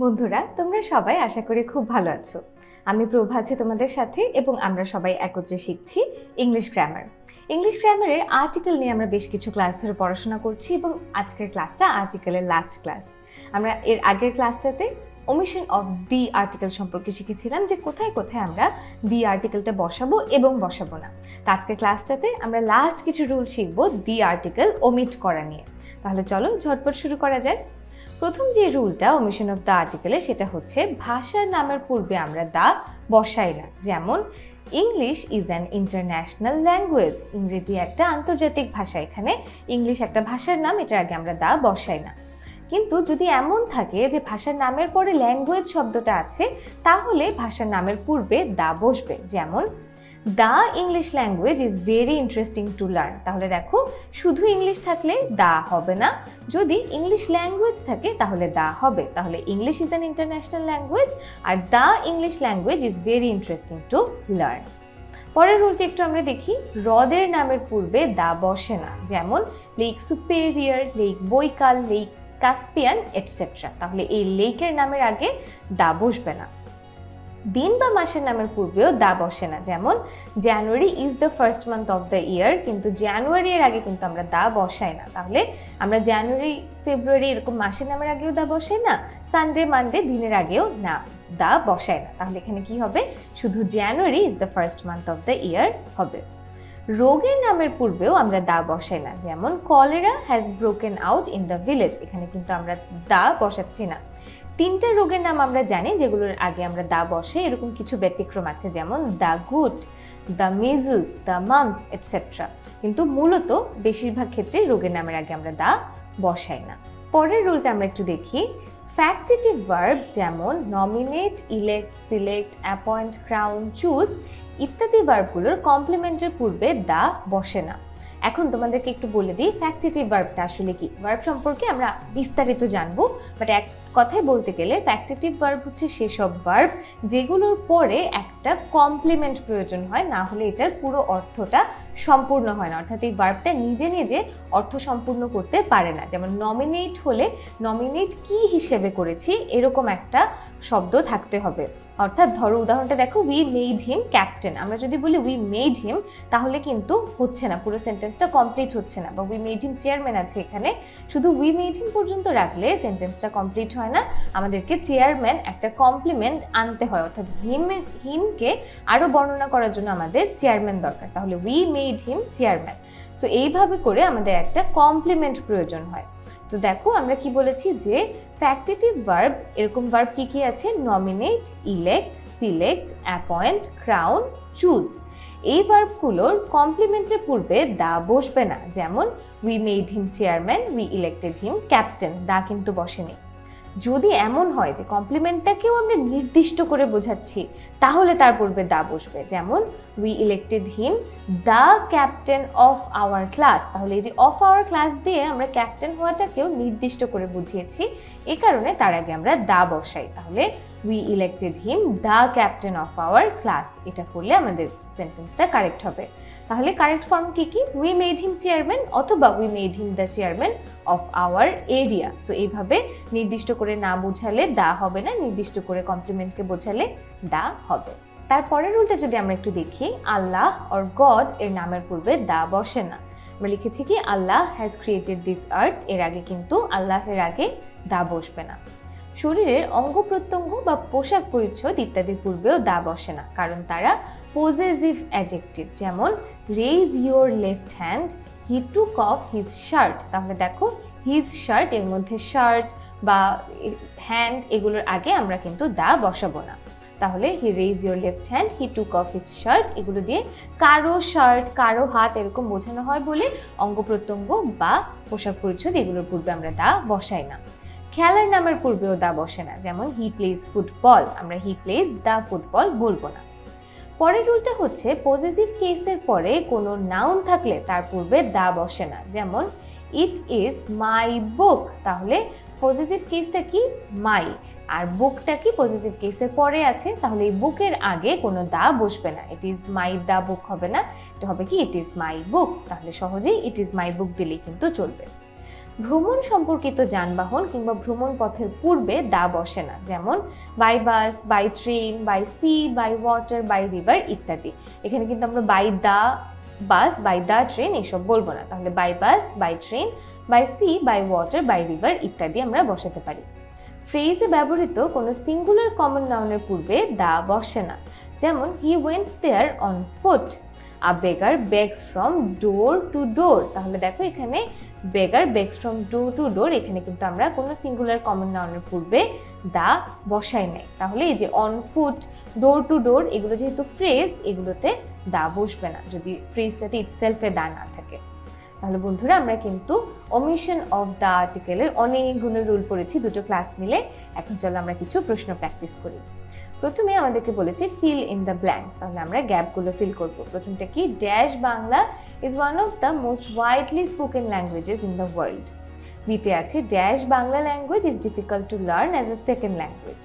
বন্ধুরা, তোমরা সবাই আশা করি খুব ভালো আছো। আমি প্রভা আছি তোমাদের সাথে এবং আমরা সবাই একত্রে শিখছি ইংলিশ গ্রামার। ইংলিশ গ্রামারের আর্টিকেল নিয়ে আমরা বেশ কিছু ক্লাস ধরে পড়াশোনা করছি এবং আজকের ক্লাসটা আর্টিকেলের লাস্ট ক্লাস। আমরা এর আগের ক্লাসটাতে ওমিশন অফ দি আর্টিকেল সম্পর্কে শিখেছিলাম যে কোথায় কোথায় আমরা দি আর্টিকেলটা বসাবো এবং বসাবো না। তো আজকের ক্লাসটাতে আমরা লাস্ট কিছু রুল শিখবো দি আর্টিকেল ওমিট করা নিয়ে। তাহলে চলো ঝটপট শুরু করা যায়। প্রথম যে রুলটা ওমিশন অফ দ্য আর্টিকেলে সেটা হচ্ছে ভাষার নামের পূর্বে আমরা দা বসাই না। যেমন English is an international language, ইংরেজি একটা আন্তর্জাতিক ভাষা, এখানে ইংলিশ একটা ভাষার নাম, এটার আগে আমরা দা বসাই না। কিন্তু যদি এমন থাকে যে ভাষার নামের পরে ল্যাঙ্গুয়েজ শব্দটা আছে, তাহলে ভাষার নামের পূর্বে দা বসবে। যেমন the English language is very interesting to learn, তাহলে দেখো শুধু ইংলিশ থাকলে দা হবে না, যদি ইংলিশ ল্যাঙ্গুয়েজ থাকে তাহলে দা হবে। তাহলে English is an international language are the English language is very interesting to learn. পরের রুলটা একটু আমরা দেখি। হ্রদের নামের পূর্বে দা বসে না। যেমন লেক সুপেরিয়র, লেক বৈকাল, লেক কাস্পিয়ান এটসেট্রা, তাহলে এই লেকের নামের আগে দা বসবে না। দিন বা মাসের নামের পূর্বেও দা বসে না। যেমন January is the first month of the year, কিন্তু জানুয়ারি এর আগে কিন্তু আমরা দা বসাই না। তাহলে আমরা জানুয়ারি ফেব্রুয়ারি এরকম মাসের নামের আগেও দা বসাই না, সানডে মানডে দিনের আগেও না দা বসাই না। তাহলে এখানে কি হবে? শুধু January is the first month of the year হবে। রোগের নামের পূর্বেও আমরা দা বসাই না। যেমন cholera has broken out in the village, এখানে কিন্তু আমরা দা বসাচ্ছি না। তিনটা রোগের নাম আমরা জানি যেগুলোর আগে আমরা দা বসে, এরকম কিছু ব্যতিক্রম আছে, যেমন the good, the measles, the mumps etcetera, কিন্তু মূলত বেশিরভাগ ক্ষেত্রে রোগের নামের আগে আমরা দা বসাই না। পরের রুলটা আমরা একটু দেখি। ফ্যাক্টিটিভ ভার্ব যেমন nominate, elect, select, appoint, crown, choose ইত্যাদি ভার্বগুলোর কমপ্লিমেন্টের পূর্বে দা বসে না। এখন তোমাদেরকে একটু বলে দিই ফ্যাক্টিটিভ ভার্বটা আসলে কি। ভার্ব সম্পর্কে আমরা বিস্তারিত জানবো, বাট এক কথায় বলতে গেলে ফ্যাক্টিটিভ ভার্ব হচ্ছে সেসব ভার্ব যেগুলোর পরে একটা কমপ্লিমেন্ট প্রয়োজন হয়, না হলে এটার পুরো অর্থটা সম্পূর্ণ হয় না। অর্থাৎ এই ভার্বটা নিজে নিজে অর্থ সম্পূর্ণ করতে পারে না। যেমন নমিনেট হলে নমিনেট কি হিসেবে করেছি এরকম একটা শব্দ থাকতে হবে। অর্থাৎ ধরো উদাহরণটা দেখো, উই মেড হিম ক্যাপ্টেন, আমরা যদি বলি উই মেড হিম তাহলে কিন্তু হচ্ছে না, পুরো সেন্টেন্সটা কমপ্লিট হচ্ছে না। বা উই মেড হিম চেয়ারম্যান আছে, এখানে শুধু উই মেড হিম পর্যন্ত রাখলে সেন্টেন্সটা কমপ্লিট হয় না, আমাদেরকে চেয়ারম্যান একটা কমপ্লিমেন্ট আনতে হয়। অর্থাৎ হিমকে আরও বর্ণনা করার জন্য আমাদের চেয়ারম্যান দরকার, তাহলে we made him chairman. So এইভাবে করে আমাদের একটা কমপ্লিমেন্ট প্রয়োজন হয়। তো দেখো আমরা কি বলেছি যে ফ্যাক্টিটিভ ভার্ব, এরকম ভার্ব কি কি আছে? Nominate, elect, select, appoint, crown, choose. এই ভার্বগুলোর কমপ্লিমেন্টের পূর্বে দা বসবে না। যেমন we made him chairman, we elected him captain, the কিন্তু বসেনি। যদি এমন হয় যে কমপ্লিমেন্টটাকেও আমরা নির্দিষ্ট করে বোঝাচ্ছি, তাহলে তার পূর্বে দা বসবে। যেমন we elected him the captain of our class, তাহলে এই যে অফ আওয়ার ক্লাস দিয়ে আমরা ক্যাপ্টেন হওয়াটাকেও নির্দিষ্ট করে বুঝিয়েছি, এই কারণে তার আগে আমরা দা বসাই। তাহলে we elected him the captain of our class, এটা করলে আমাদের সেন্টেন্সটা কারেক্ট হবে। তাহলে কারেক্ট ফর্ম কি কি? উই মেড হিম চেয়ারম্যান অথবা we made him the chairman of our area. So এইভাবে নির্দিষ্ট করে না বোঝালে দা হবে না, নির্দিষ্ট করে কমপ্লিমেন্টকে বোঝালে দা হবে। তারপরের রুলটা যদি আমরা একটু দেখি, আল্লাহ অর গড এর নামের পূর্বে দা বসে না। আমরা লিখেছি কি আল্লাহ হ্যাজ ক্রিয়েটেড দিস আর্থ, এর আগে কিন্তু আল্লাহের আগে দা বসবে না। শরীরের অঙ্গ প্রত্যঙ্গ বা পোশাক পরিচ্ছদ ইত্যাদির পূর্বেও দা বসে না, কারণ তারা পজেসিভ অ্যাডজেক্টিভ। যেমন raise your left hand, he took off his shirt, তাহলে দেখো হিজ শার্ট এর মধ্যে শার্ট বা হ্যান্ড এগুলোর আগে আমরা কিন্তু দা বসাবো না। তাহলে he raise your left hand, he took off his shirt, এগুলো দিয়ে কারো শার্ট, কারো হাত এরকম বোঝানো হয় বলে অঙ্গ প্রত্যঙ্গ বা পোশাক পরিচ্ছদ এগুলোর পূর্বে আমরা দা বসাই না। খেলার নামের পূর্বেও দা বসে না। যেমন হি প্লেজ ফুটবল, আমরা হি প্লেজ দ্য ফুটবল বলবো না। পরের রুলটা হচ্ছে পজেসিভ কেসের পরে কোনো নাউন থাকলে তার পূর্বে দা বসে না। যেমন ইট ইজ মাই বুক, তাহলে পজেসিভ কেসটা কি? মাই, আর বুকটা কি পজেসিভ কেসের পরে আছে, তাহলে এই বুকের আগে কোনো দা বসবে না। ইট ইজ মাই দা বুক হবে না, এটা হবে কি ইট ইজ মাই বুক। তাহলে সহজেই ইট ইজ মাই বুক দিলেই কিন্তু চলবে। ভ্রমণ সম্পর্কিত যানবাহন কিংবা ভ্রমণ পথের পূর্বে দা বসে না, যেমন by bus, by train, by sea, by water, by river ইত্যাদি। এখানে কিন্তু আমরা by the bus, by the train এসব বলবো না, তাহলে by bus, by train, by sea, by water, by river ইত্যাদি আমরা বসাতে পারি। ফ্রেজে ব্যবহৃত কোনো সিঙ্গুলার কমন নাউনের পূর্বে দা বসে না, যেমন he went there on foot, a beggar begs from door to door. তাহলে দেখো এখানে beggar begs from door to door, এখানে কিন্তু আমরা কোনো সিঙ্গুলার কমন নাউনের পূর্বে দা বসাই নাই। তাহলে এই যে অন ফুট, ডোর টু ডোর এগুলো যেহেতু ফ্রেজ, এগুলোতে দা বসবে না যদি ফ্রেজটাতে ইটসেলফে দা না থাকে। তাহলে বন্ধুরা আমরা কিন্তু ওমিশন অফ দ্য আর্টিকেলের অনেকগুলো রুল পড়েছি দুটো ক্লাস মিলে। এখন চলো আমরা কিছু প্রশ্ন প্র্যাকটিস করি। প্রথমে আমাদেরকে বলেছে ফিল ইন দ্য ব্ল্যাঙ্কস, তাহলে আমরা গ্যাপগুলো ফিল করব। প্রথমটা কি, dash Bangla is one of the most widely spoken languages in the world. বিতে আছে dash Bangla language is difficult to learn as a second language.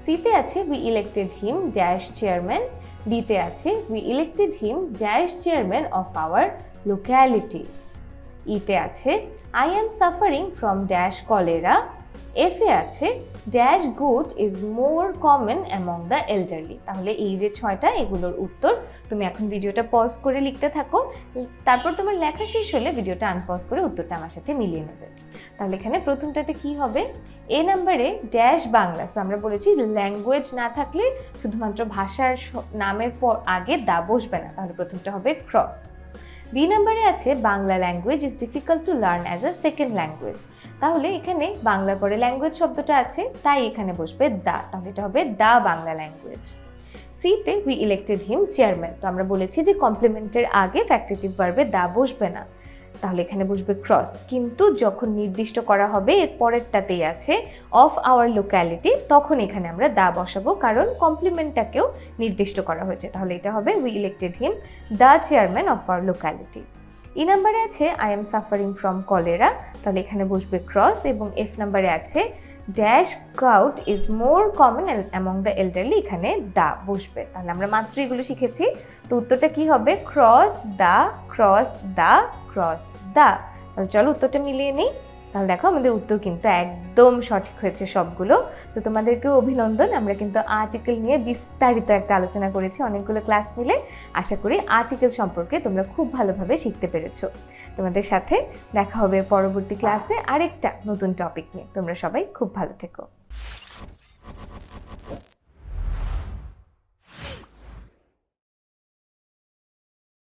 সিতে আছে we elected him dash chairman. ডিতে আছে we elected him dash chairman of our locality. ইতে আছে I am suffering from dash cholera. এফে আছে dash good is more common among the elderly. তাহলে এই যে 6টা, এগুলোর উত্তর তুমি এখন ভিডিওটা পজ করে লিখতে থাকো, তারপর তোমার লেখা শেষ হলে ভিডিওটা আনপজ করে উত্তরটা আমার সাথে মিলিয়ে নেবে। তাহলে এখানে প্রথমটাতে কি হবে, এ নাম্বারে ড্যাশ বাংলা, সো আমরা বলেছি ল্যাঙ্গুয়েজ না থাকলে শুধুমাত্র ভাষার নামের পর আগে দা বসবে না, তাহলে প্রথমটা হবে ক্রস। বি নাম্বারে আছে Bangla language is difficult to learn as a second language. তাহলে এখানে বাংলার পরে ল্যাঙ্গুয়েজ শব্দটা আছে, তাই এখানে বসবে দা, তাহলে এটা হবে দা বাংলা ল্যাঙ্গুয়েজ। সিতে উই ইলেক্টেড হিম চেয়ারম্যান, তো আমরা বলেছি যে কমপ্লিমেন্টের আগে ফ্যাক্টিটিভ ভার্বে দা বসবে না, তাহলে এখানে বসবে ক্রস। কিন্তু যখন নির্দিষ্ট করা হবে এর পরেরটাতেই আছে অফ আওয়ার লোক্যালিটি, তখন এখানে আমরা দা বসাবো, কারণ কমপ্লিমেন্টটাকেও নির্দিষ্ট করা হয়েছে। তাহলে এটা হবে we elected him the chairman of our locality. E নাম্বারে আছে I am suffering from cholera, তাহলে এখানে বসবে ক্রস। এবং এফ নাম্বারে আছে dash gout is more common among the elderly, এখানে দা বসবে। তাহলে আমরা মাত্র এগুলো শিখেছি, তো উত্তরটা কি হবে, ক্রস দা, ক্রস দা, ক্রস দা। তাহলে চলো উত্তরটা মিলিয়ে নিই। তাহলে দেখো আমাদের উত্তর কিন্তু একদম সঠিক হয়েছে সবগুলো। তো তোমাদেরকেও অভিনন্দন, আমরা কিন্তু আর্টিকেল নিয়ে বিস্তারিত একটা আলোচনা করেছি অনেকগুলো ক্লাস মিলে। আশা করি আর্টিকেল সম্পর্কে তোমরা খুব ভালোভাবে শিখতে পেরেছো। তোমাদের সাথে দেখা হবে পরবর্তী ক্লাসে আরেকটা নতুন টপিক নিয়ে। তোমরা সবাই খুব ভালো থেকো।